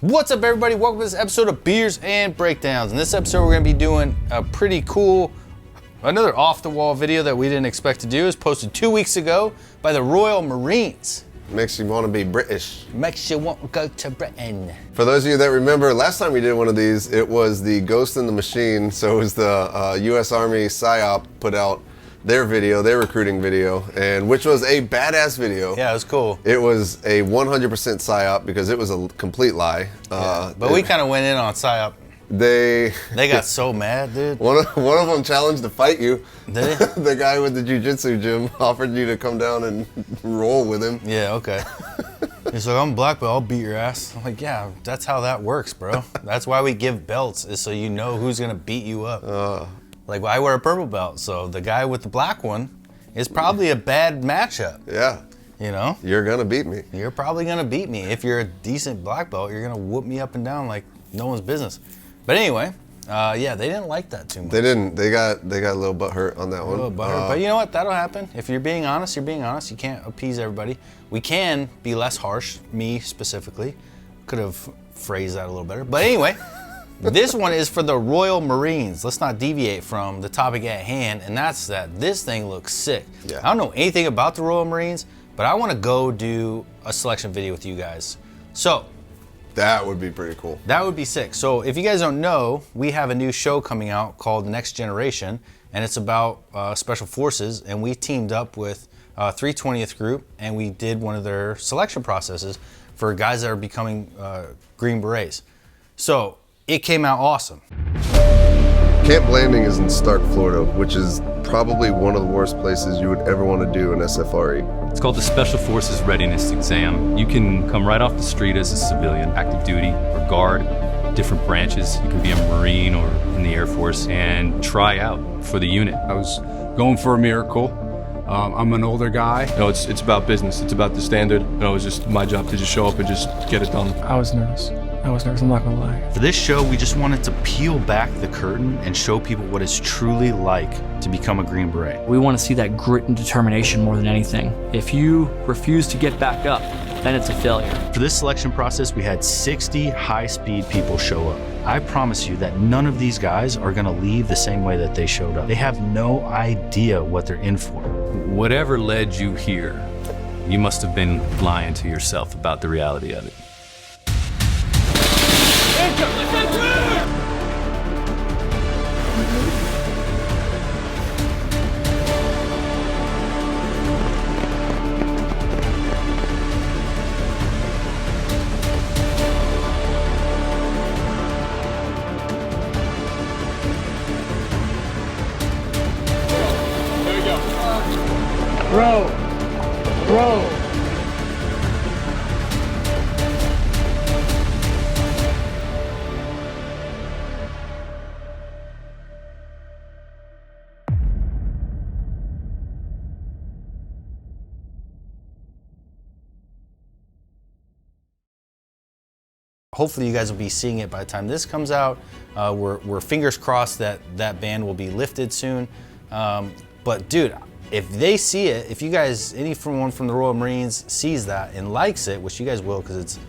What's up, everybody? Welcome to this episode of Beers and Breakdowns. In this episode, we're going to be doing a pretty cool, another off-the-wall video that we didn't expect to do. It was posted 2 weeks ago by the Royal Marines. Makes you want to be British. Makes you want to go to Britain. For those of you that remember, last time we did one of these, it was the Ghost in the Machine. So it was the US Army PSYOP put out their video, their recruiting video, and which was a badass video. Yeah, it was cool. It was a 100% PSYOP because it was a complete lie. But we kind of went in on PSYOP. They got so mad, dude. One of them challenged to fight you. Did he? The guy with the jiu-jitsu gym offered you to come down and roll with him. Yeah, okay. He's like, I'm black belt, I'll beat your ass. I'm like, yeah, that's how that works, bro. That's why we give belts, is so you know who's gonna beat you up. Like, I wear a purple belt, so the guy with the black one is probably a bad matchup. Yeah. You know? You're gonna beat me. You're probably gonna beat me. If you're a decent black belt, you're gonna whoop me up and down like no one's business. But anyway, yeah, they didn't like that too much. They didn't. They got a little butthurt on that one. A little butthurt. But you know what? That'll happen. If you're being honest, you're being honest. You can't appease everybody. We can be less harsh, me specifically. Could have phrased that a little better. But anyway, this one is for the Royal Marines. Let's not deviate from the topic at hand, and that's that this thing looks sick. Yeah. I don't know anything about the Royal Marines, but I want to go do a selection video with you guys. So, that would be pretty cool. that would be sick. So if you guys don't know, we have a new show coming out called Next Generation, and it's about Special Forces, and we teamed up with 320th Group, and we did one of their selection processes for guys that are becoming Green Berets. So it came out awesome. Camp Landing is in Stark, Florida, which is probably one of the worst places you would ever want to do an SFRE. It's called the Special Forces Readiness Exam. You can come right off the street as a civilian, active duty or guard, different branches. You can be a Marine or in the Air Force and try out for the unit. I was going for a miracle. I'm an older guy. It's about business. It's about the standard. It was just my job to just show up and just get it done. I was nervous, I'm not gonna lie. For this show, we just wanted to peel back the curtain and show people what it's truly like to become a Green Beret. We want to see that grit and determination more than anything. If you refuse to get back up, then it's a failure. For this selection process, we had 60 high-speed people show up. I promise you that none of these guys are gonna leave the same way that they showed up. They have no idea what they're in for. Whatever led you here, you must have been lying to yourself about the reality of it. Bro. Hopefully you guys will be seeing it by the time this comes out. We're fingers crossed that that ban will be lifted soon. But dude, if they see it, if you guys, anyone from the Royal Marines sees that and likes it, which you guys will because it's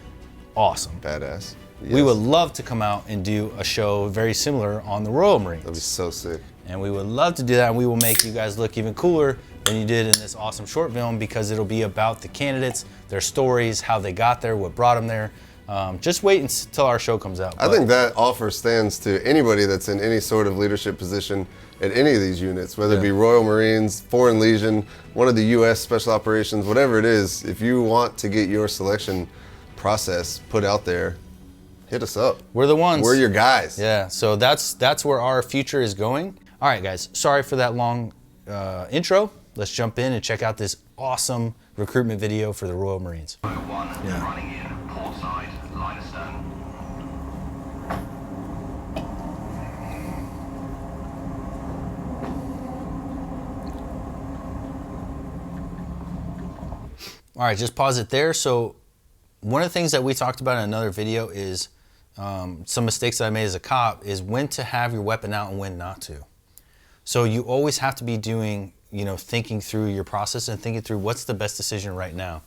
awesome. Badass. Yes. We would love to come out and do a show very similar on the Royal Marines. That'd be so sick. And we would love to do that, and we will make you guys look even cooler than you did in this awesome short film because it'll be about the candidates, their stories, how they got there, what brought them there. Just wait until our show comes out. I think that offer stands to anybody that's in any sort of leadership position at any of these units, whether it be Royal Marines, Foreign Legion, one of the US Special Operations, whatever it is. If you want to get your selection process put out there, hit us up. We're the ones. We're your guys. Yeah, so that's where our future is going. All right, guys, sorry for that long intro. Let's jump in and check out this awesome recruitment video for the Royal Marines. Running in, port side, line astern. All right, just pause it there. So one of the things that we talked about in another video is some mistakes that I made as a cop is when to have your weapon out and when not to. So you always have to be doing, thinking through your process and thinking through what's the best decision right now.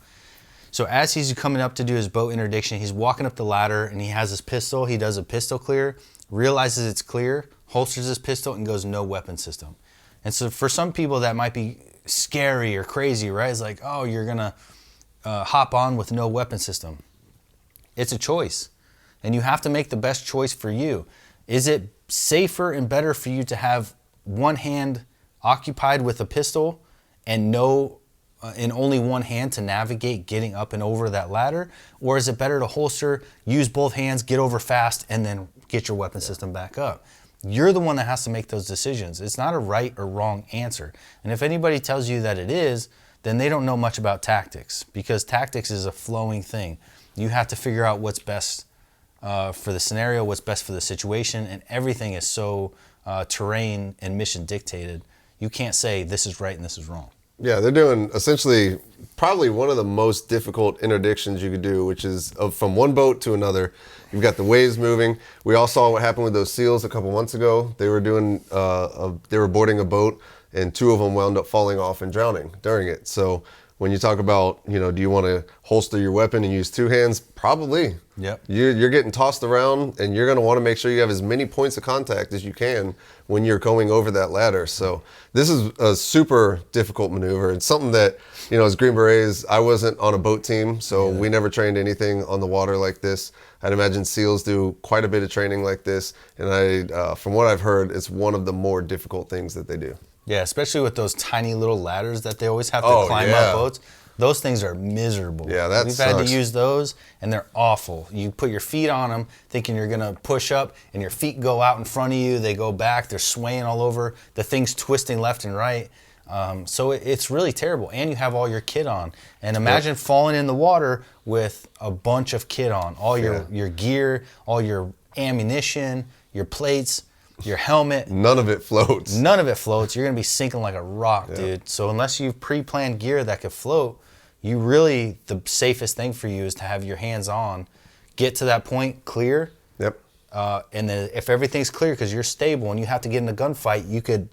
So as he's coming up to do his boat interdiction, he's walking up the ladder and he has his pistol. He does a pistol clear, realizes it's clear, holsters his pistol and goes no weapon system. And so for some people that might be scary or crazy, right? It's like, oh, you're gonna hop on with no weapon system. It's a choice. And you have to make the best choice for you. Is it safer and better for you to have one hand occupied with a pistol and in only one hand to navigate getting up and over that ladder? Or is it better to holster, use both hands, get over fast, and then get your weapon system back up? You're the one that has to make those decisions. It's not a right or wrong answer. And if anybody tells you that it is, then they don't know much about tactics, because tactics is a flowing thing. You have to figure out what's best for the scenario, what's best for the situation, and everything is so terrain and mission dictated. You can't say this is right and this is wrong. Yeah, they're doing essentially probably one of the most difficult interdictions you could do, which is from one boat to another. You've got the waves moving. We all saw what happened with those SEALs a couple months ago. They were doing, they were boarding a boat, and 2 of them wound up falling off and drowning during it. So when you talk about, do you want to holster your weapon and use 2 hands? Probably. Yep. You're getting tossed around, and you're going to want to make sure you have as many points of contact as you can when you're going over that ladder. So this is a super difficult maneuver. It's something that, as Green Berets, I wasn't on a boat team, so we never trained anything on the water like this. I'd imagine SEALs do quite a bit of training like this, and from what I've heard, it's one of the more difficult things that they do. Yeah, especially with those tiny little ladders that they always have to climb up boats. Those things are miserable. Yeah, that We've sucks. had to use those, and they're awful. You put your feet on them thinking you're going to push up, and your feet go out in front of you. They go back. They're swaying all over. The thing's twisting left and right. So it's really terrible. And you have all your kit on. And imagine falling in the water with a bunch of kit on. All your gear, all your ammunition, your plates, your helmet. None of it floats. None of it floats. You're going to be sinking like a rock, dude. So unless you've pre-planned gear that could float, the safest thing for you is to have your hands on, get to that point, clear. Yep. And then if everything's clear because you're stable and you have to get in a gunfight, you could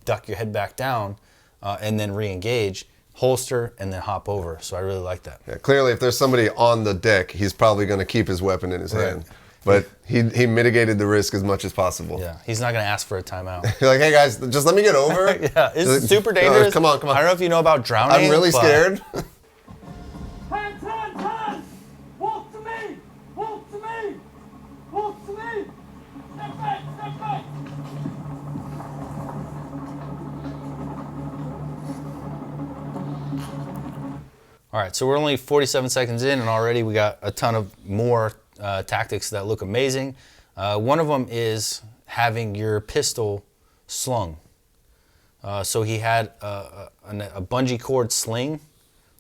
duck your head back down and then re-engage, holster, and then hop over. So I really like that. Yeah, clearly, if there's somebody on the deck, he's probably going to keep his weapon in his hand. But he mitigated the risk as much as possible. Yeah, he's not going to ask for a timeout. You're like, hey guys, just let me get over. Yeah, it's super dangerous. Come on. I don't know if you know about drowning. I'm really scared. Hands! Walk to me! Walk to me! Walk to me! Step back! All right, so we're only 47 seconds in, and already we got a ton of more tactics that look amazing. One of them is having your pistol slung. So he had a bungee cord sling,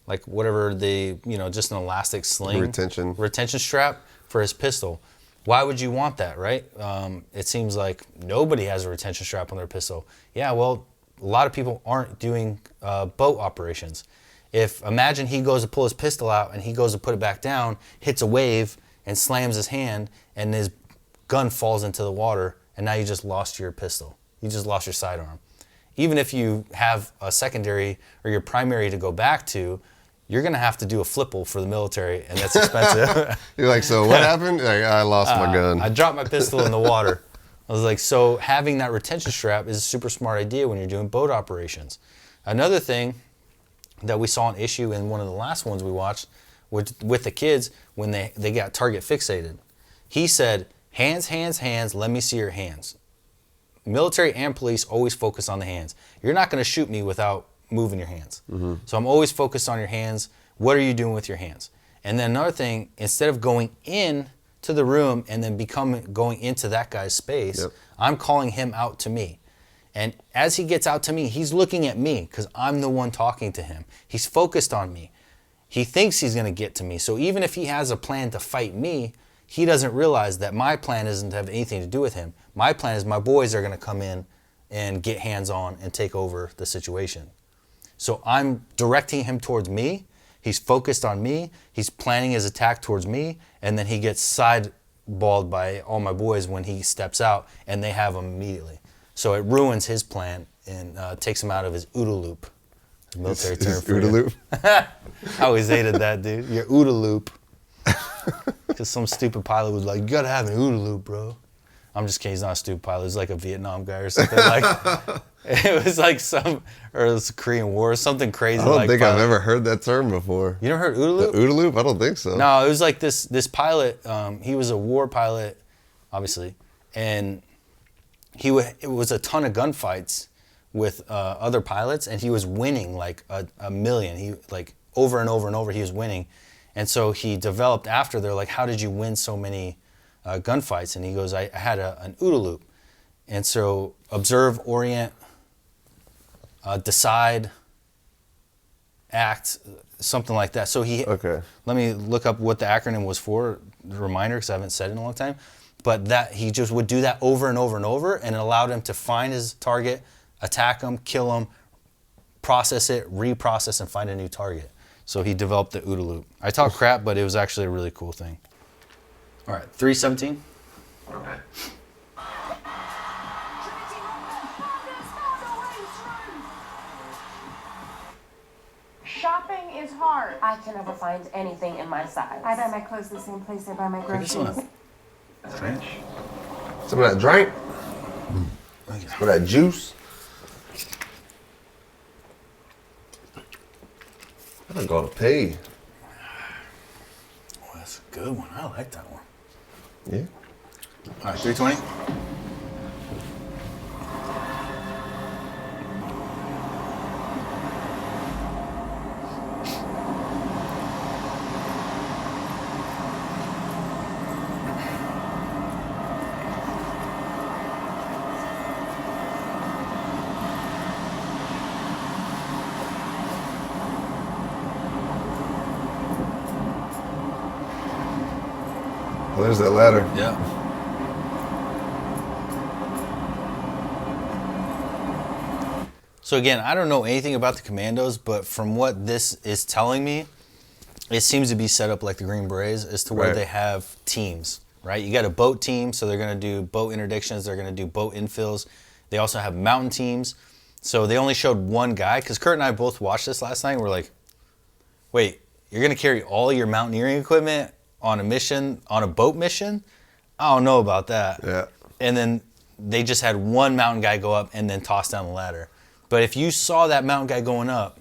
like whatever just an elastic sling. Retention strap for his pistol. Why would you want that, right? It seems like nobody has a retention strap on their pistol. Yeah, well, a lot of people aren't doing boat operations. Imagine he goes to pull his pistol out and he goes to put it back down, hits a wave and slams his hand, and his gun falls into the water, and now you just lost your pistol. You just lost your sidearm. Even if you have a secondary or your primary to go back to, you're going to have to do a flipple for the military, and that's expensive. You're like, so what happened? Like, I lost my gun. I dropped my pistol in the water. I was like, so having that retention strap is a super smart idea when you're doing boat operations. Another thing that we saw an issue in one of the last ones we watched with the kids when they got target fixated. He said, hands, let me see your hands. Military and police always focus on the hands. You're not going to shoot me without moving your hands. Mm-hmm. So I'm always focused on your hands. What are you doing with your hands? And then another thing, instead of going in to the room and then going into that guy's space, I'm calling him out to me. And as he gets out to me, he's looking at me because I'm the one talking to him. He's focused on me. He thinks he's going to get to me. So even if he has a plan to fight me, he doesn't realize that my plan doesn't have anything to do with him. My plan is my boys are going to come in and get hands-on and take over the situation. So I'm directing him towards me. He's focused on me. He's planning his attack towards me. And then he gets sideballed by all my boys when he steps out, and they have him immediately. So it ruins his plan and takes him out of his OODA loop. Military term It's for OODA you. loop. I always hated that, dude. Your OODA loop. Because some stupid pilot was like, you gotta have an OODA loop, bro. I'm just kidding, he's not a stupid pilot. He's like a Vietnam guy or something. Like, it was like or it was a Korean War, something crazy. I don't like think pilot. I've ever heard that term before. You never heard OODA loop? The OODA loop? I don't think so. No, it was like this pilot. He was a war pilot, obviously, and it was a ton of gunfights with other pilots, and he was winning like a million. He like over and over and over he was winning, and so he developed after. They're like, how did you win so many gunfights? And he goes, I had an OODA loop, and so observe, orient, decide, act, something like that. So Okay. Let me look up what the acronym was for, reminder, because I haven't said it in a long time. But that he just would do that over and over and over, and it allowed him to find his target, attack him, kill him, process it, reprocess, and find a new target. So he developed the OODA loop. I talk crap, but it was actually a really cool thing. All right, 317. Okay. Shopping is hard. I can never find anything in my size. I buy my clothes the same place I buy my This groceries. one. French. Some of that drink. Some of that juice. I gotta pay. Oh, that's a good one. I like that one. Yeah. All right, 320. Well, there's that ladder. Yeah. So again, I don't know anything about the commandos, but from what this is telling me, it seems to be set up like the Green Berets as to where Right. they have teams, right? You got a boat team, so they're going to do boat interdictions, they're going to do boat infills. They also have mountain teams. So they only showed one guy, because Kurt and I both watched this last night, and we're like, wait, you're going to carry all your mountaineering equipment on a mission, on a boat mission? I don't know about that. Yeah. And then they just had one mountain guy go up and then toss down the ladder. But if you saw that mountain guy going up,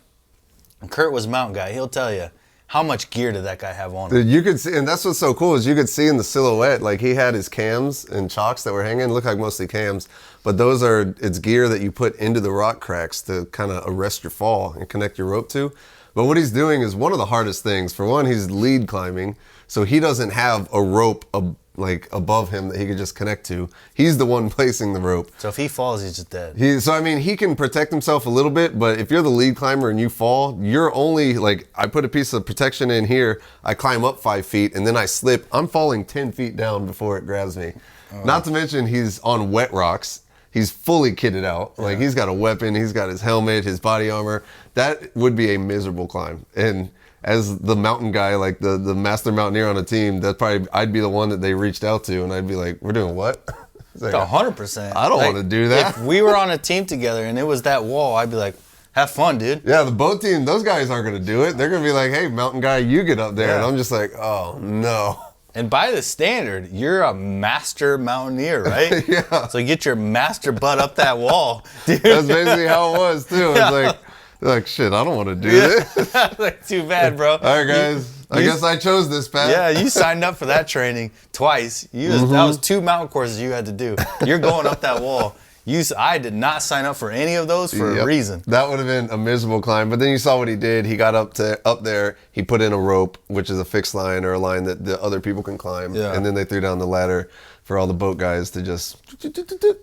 and Kurt was a mountain guy, he'll tell you, how much gear did that guy have on him? Dude, you could see, and that's what's so cool is you could see in the silhouette, like he had his cams and chocks that were hanging, look like mostly cams, but those are, it's gear that you put into the rock cracks to kind of arrest your fall and connect your rope to. But what he's doing is one of the hardest things. For one, he's lead climbing, so he doesn't have a rope like above him that he could just connect to. He's the one placing the rope. So if he falls, he's just dead. So I mean, he can protect himself a little bit, but if you're the lead climber and you fall, you're only like, I put a piece of protection in here, I climb up 5 feet, and then I slip. I'm falling 10 feet down before it grabs me. Not to mention he's on wet rocks. He's fully kitted out. Like he's got a weapon, he's got his helmet, his body armor. That would be a miserable climb. And as the mountain guy, like the master mountaineer on a team, that probably I'd be the one that they reached out to, and I'd be like, "We're doing what?" It's like, 100%. I don't want to do that. If we were on a team together and it was that wall, I'd be like, have fun, dude. Yeah, the boat team, those guys aren't going to do it. They're going to be like, "Hey, mountain guy, you get up there," and I'm just like, "Oh no." And by the standard, you're a master mountaineer, right? Yeah. So get your master butt up that wall, dude. That's basically how it was too. It's like shit, I don't want to do this. Like, too bad, bro. All right, guys. I guess I chose this path. Yeah, you signed up for that training twice. That was 2 mountain courses you had to do. You're going up that wall. I did not sign up for any of those for a reason. That would have been a miserable climb. But then you saw what he did. He got up there. He put in a rope, which is a fixed line or a line that the other people can climb. Yeah. And then they threw down the ladder for all the boat guys to just.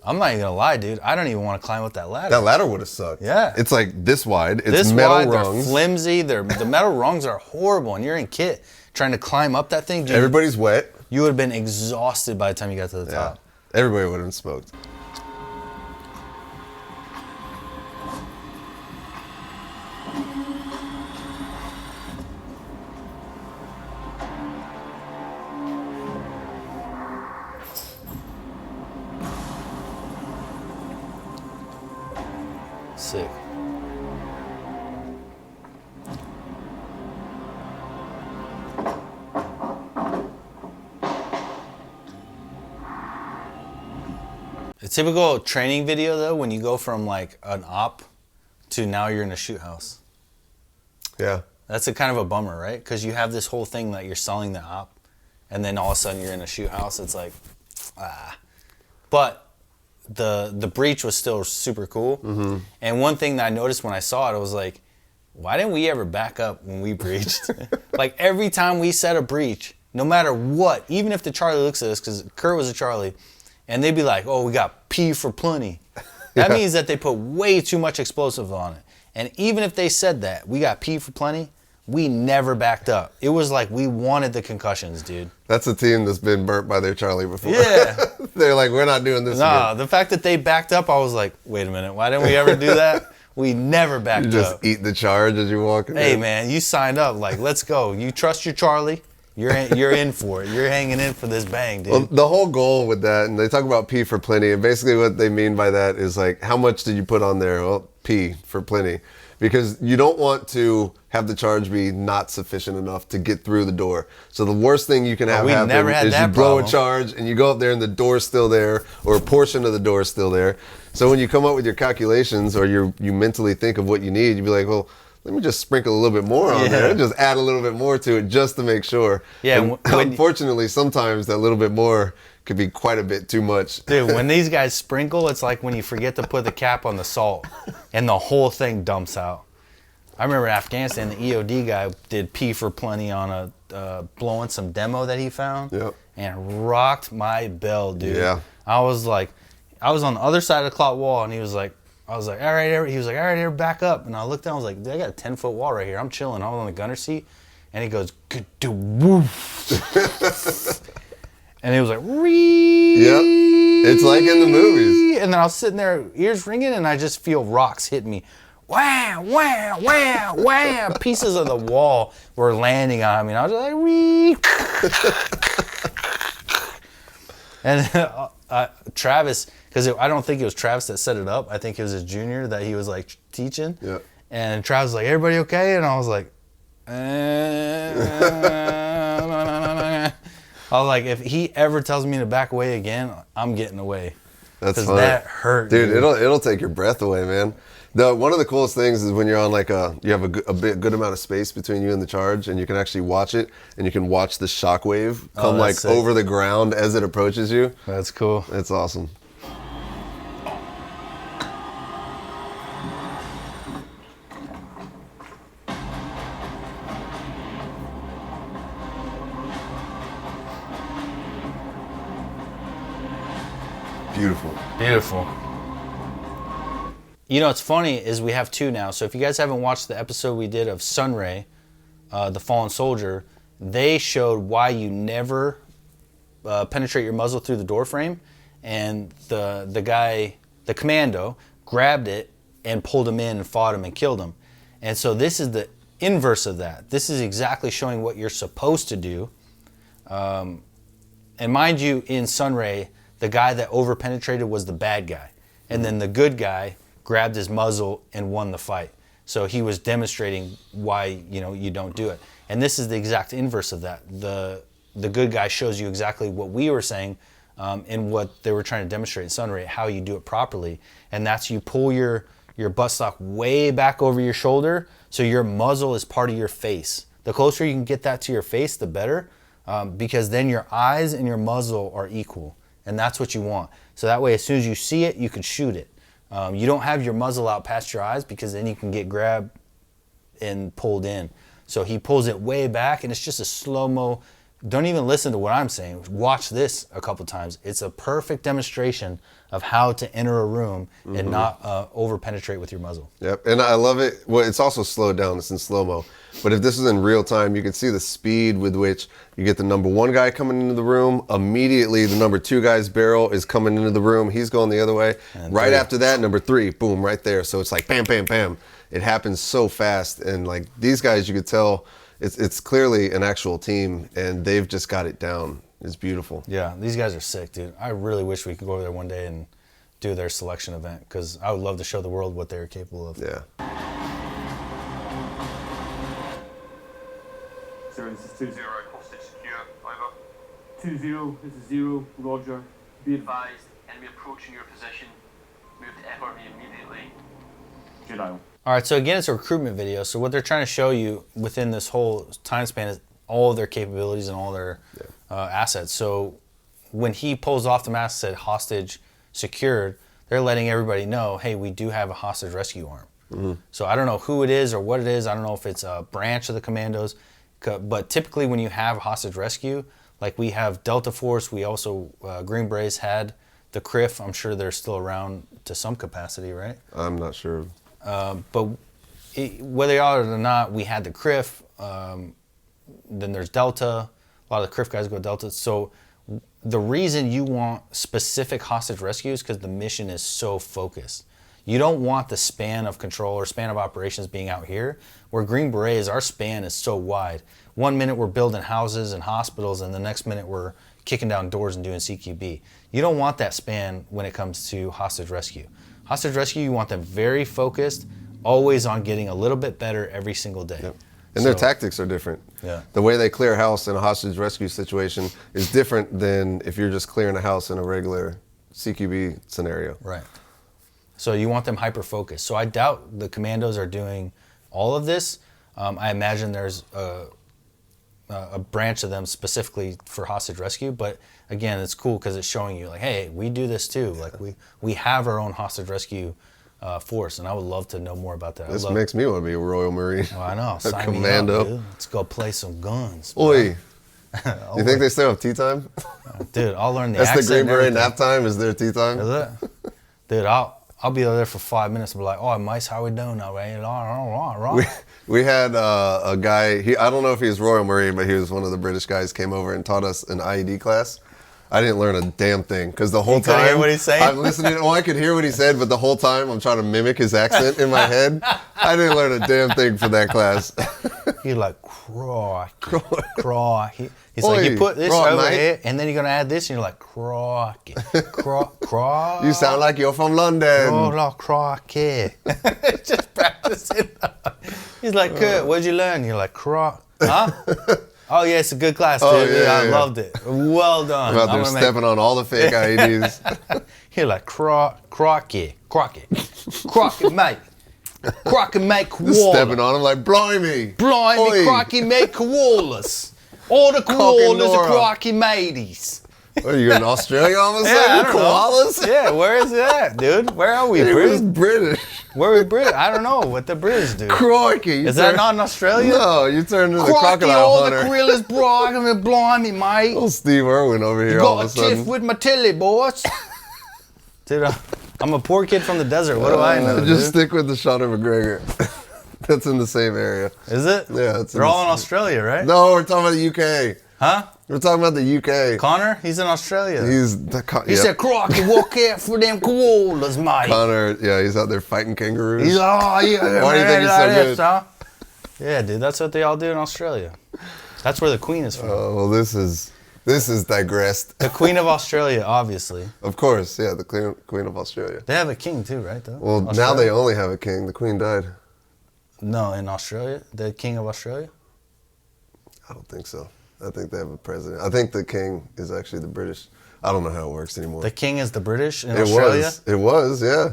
I'm not even gonna lie, dude. I don't even want to climb up that ladder. That ladder would have sucked. Yeah. It's like this wide. It's this metal wide, rungs. they're flimsy. The metal rungs are horrible, and you're in kit trying to climb up that thing. Dude, Everybody's wet. you would have been exhausted by the time you got to the top. Everybody would have been smoked. Sick. A typical training video, though, when you go from like an op to now you're in a shoot house. Yeah. That's a kind of a bummer, right? Because you have this whole thing that you're selling the op, and then all of a sudden you're in a shoot house. It's like, ah. But the breach was still super cool. Mm-hmm. And one thing that I noticed when I saw it, I was like, why didn't we ever back up when we breached? Like every time we set a breach, no matter what, even if the Charlie looks at us, because Kurt was a Charlie, and they'd be like, oh, we got P for plenty. That means that they put way too much explosive on it. And even if they said that, we got P for plenty, we never backed up. It was like we wanted the concussions, dude. That's a team that's been burnt by their Charlie before. Yeah. They're like, we're not doing this Nah, again. the fact that they backed up, I was like, wait a minute, why didn't we ever do that? We never backed You just up. eat the charge as you walk in. Hey, man, you signed up. Like, let's go. You trust your Charlie. You're in for it. You're hanging in for this bang, dude. Well, the whole goal with that, and they talk about P for plenty, and basically what they mean by that is like, how much did you put on there? Well, P for plenty. Because you don't want to have the charge be not sufficient enough to get through the door. So the worst thing you can have happen is you blow a charge and you go up there and the door's still there, or a portion of the door is still there. So when you come up with your calculations, or you mentally think of what you need, you'd be like, well, let me just sprinkle a little bit more on there, just add a little bit more to it just to make sure. Yeah. And unfortunately, sometimes that little bit more could be quite a bit too much. Dude, when these guys sprinkle, it's like when you forget to put the cap on the salt and the whole thing dumps out. I remember in Afghanistan, the EOD guy did P for plenty on a blowing some demo that he found, and rocked my bell, dude. Yeah. I was on the other side of the clock wall, and I was like, all right, he was like, all right, back up. And I looked down, I was like, dude, I got a 10-foot wall right here. I'm chilling. I was on the gunner seat, and he goes, woof. And he was like, "Ree." Yep. It's like in the movies. And then I was sitting there, ears ringing, and I just feel rocks hit me. Wow, wow, wow, wow. Pieces of the wall were landing on me. And I was like, "Ree." And Travis, because I don't think it was Travis that set it up. I think it was his junior that he was like teaching. Yeah. And Travis was like, everybody okay? And I was like, I was like, if he ever tells me to back away again, I'm getting away. That's Because funny. that hurt. Dude, it'll take your breath away, man. One of the coolest things is when you're on like you have a good amount of space between you and the charge, and you can actually watch it, and you can watch the shockwave come like sick. over the ground as it approaches you. That's cool. It's awesome. Beautiful. Beautiful. You know, what's funny is we have two now. So if you guys haven't watched the episode we did of Sunray, the fallen soldier, they showed why you never penetrate your muzzle through the door frame. And the guy, the commando, grabbed it and pulled him in and fought him and killed him. And so this is the inverse of that. This is exactly showing what you're supposed to do. And mind you, in Sunray, the guy that over-penetrated was the bad guy. And then the good guy grabbed his muzzle and won the fight. So he was demonstrating why, you don't do it. And this is the exact inverse of that. The good guy shows you exactly what we were saying and what they were trying to demonstrate in Sunray, how you do it properly. And that's you pull your buttstock way back over your shoulder so your muzzle is part of your face. The closer you can get that to your face, the better, because then your eyes and your muzzle are equal. And that's what you want. So that way, as soon as you see it, you can shoot it. You don't have your muzzle out past your eyes because then you can get grabbed and pulled in. So he pulls it way back, and it's just a slow-mo. Don't even listen to what I'm saying. Watch this a couple times. It's a perfect demonstration of how to enter a room and not over-penetrate with your muzzle. Yep, and I love it. Well, it's also slowed down. It's in slow-mo. But if this is in real time, you can see the speed with which you get the number one guy coming into the room. Immediately, the number two guy's barrel is coming into the room. He's going the other way. And right after that, number three, boom, right there. So it's like bam, bam, bam. It happens so fast. And like these guys, you could tell it's clearly an actual team, and they've just got it down. It's beautiful. Yeah, these guys are sick, dude. I really wish we could go over there one day and do their selection event, because I would love to show the world what they're capable of. Yeah. Sorry, this is 2-0. Hostage secure, over. 2-0, this is 0, roger. Be advised, Enemy approaching your position. Move to FRV immediately. Good eye. All right, so again, it's a recruitment video. So what they're trying to show you within this whole time span is all of their capabilities and all their assets. So when he pulls off the mask, said hostage secured, they're letting everybody know, hey, we do have a hostage rescue arm. Mm-hmm. So I don't know who it is or what it is. I don't know if it's a branch of the commandos, but typically when you have hostage rescue, like we have Delta Force, we also, Green Berets had the CRIF. I'm sure they're still around to some capacity, right? I'm not sure. But whether they are or not, we had the CRIF. Then there's Delta. A lot of the CRIF guys go Delta. So the reason you want specific hostage rescues because the mission is so focused. You don't want the span of control or span of operations being out here. Where Green Berets, our span is so wide. 1 minute we're building houses and hospitals, and the next minute we're kicking down doors and doing CQB. You don't want that span when it comes to hostage rescue. Hostage rescue, you want them very focused, always on getting a little bit better every single day. Yep. And their tactics are different. Yeah. The way they clear a house in a hostage rescue situation is different than if you're just clearing a house in a regular CQB scenario. Right. So you want them hyper-focused. So I doubt the commandos are doing all of this. I imagine there's a branch of them specifically for hostage rescue, but again, it's cool because it's showing you like, hey, we do this too. Like we have our own hostage rescue force, and I would love to know more about that. This makes me want to be a Royal Marine. Well, I know. A Sign commando. me up, dude. Let's go play some guns. Oi. You think they still have tea time? Dude, I'll learn the That's accent. the Green Beret and everything. nap time? Is their tea time? Is it? Dude, I'll be there for 5 minutes and be like, oh, mice, how we doing? All right. We had a guy, I don't know if he was Royal Marine, but he was one of the British guys, came over and taught us an IED class. I didn't learn a damn thing because the whole time hear what he's saying? I'm listening. Well, I could hear what he said, but the whole time I'm trying to mimic his accent in my head. I didn't learn a damn thing for that class. He's like, crocky. He's like, you put this over here, and then you're gonna add this, and you're like, crocky. You sound like you're from London. Oh, crocky. Just practicing. He's like, Kurt, what'd you learn? You're like, huh? Oh yeah, it's a good class, dude. Oh, yeah, I loved it. Well done. I'm out there stepping on all the fake IEDs. You're like, crocky, mate. Crocky make koala. Stepping on him like, blimey. Blimey, Crocky make koalas. All the koalas are Crocky mateys. What are you in Australia all of a sudden? Koalas? Yeah, where is that, dude? Where are we? British. Where are we British? I don't know what the British do. Crikey. Is that not in Australia? No, you turned into the Crocky, crocodile all hunter. the gorillas, blimey, mate. Little Steve Irwin over here all of a Got a sudden. tiff with my tilly, boys. Dude, I'm a poor kid from the desert. What do I know, Just stick with the Sean McGregor. That's in the same area. Is it? Yeah. They're all in Australia, right? No, we're talking about the UK. Huh? We're talking about the UK. Connor? He's in Australia. He said, Crocky, walk out for them koalas, mate. Connor, yeah, he's out there fighting kangaroos. He's like, oh, yeah. Why do you think he's so good? Huh? Yeah, dude, that's what they all do in Australia. That's where the Queen is from. Oh, well, this is digressed. The Queen of Australia, obviously. Of course, yeah, the Queen of Australia. They have a king too, right? Though. Well, now they only have a king. The Queen died. No, in Australia, the King of Australia. I don't think so. I think they have a president. I think the king is actually the British. I don't know how it works anymore. The king is the British in Australia? It was, yeah.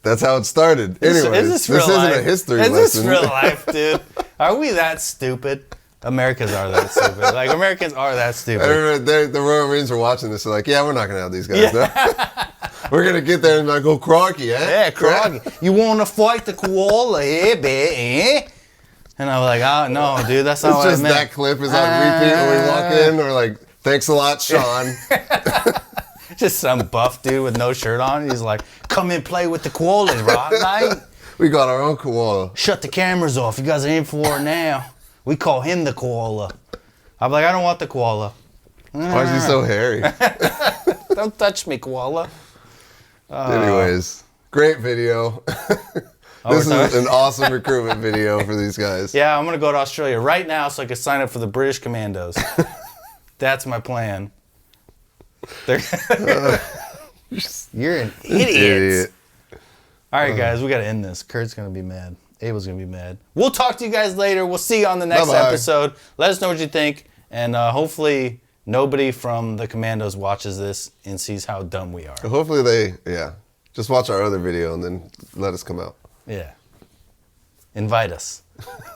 That's how it started. Anyways, this isn't a history lesson. Is this real life, dude? Are we that stupid? Americans are that stupid. Like, Americans are that stupid. The Royal Marines are watching this. They're like, yeah, we're not going to have these guys. Yeah. We're going to get there and like, go Crocky, eh? Yeah, Crocky. You want to fight the koala, eh? And I was like, oh, no, dude, that's not what I meant. It's just that clip is on repeat when we walk in. We're like, thanks a lot, Sean. Just some buff dude with no shirt on. He's like, come and play with the koalas, right, mate? We got our own koala. Shut the cameras off. You guys are in for it now. We call him the koala. I'm like, I don't want the koala. Why is he so hairy? Don't touch me, koala. Anyways, great video. This is an awesome recruitment video for these guys. Yeah, I'm going to go to Australia right now so I can sign up for the British Commandos. That's my plan. You're an idiot. All right, guys, we got to end this. Kurt's going to be mad. Abel's going to be mad. We'll talk to you guys later. We'll see you on the next episode. Let us know what you think. And hopefully nobody from the Commandos watches this and sees how dumb we are. Hopefully they, just watch our other video and then let us come out. Yeah. Invite us.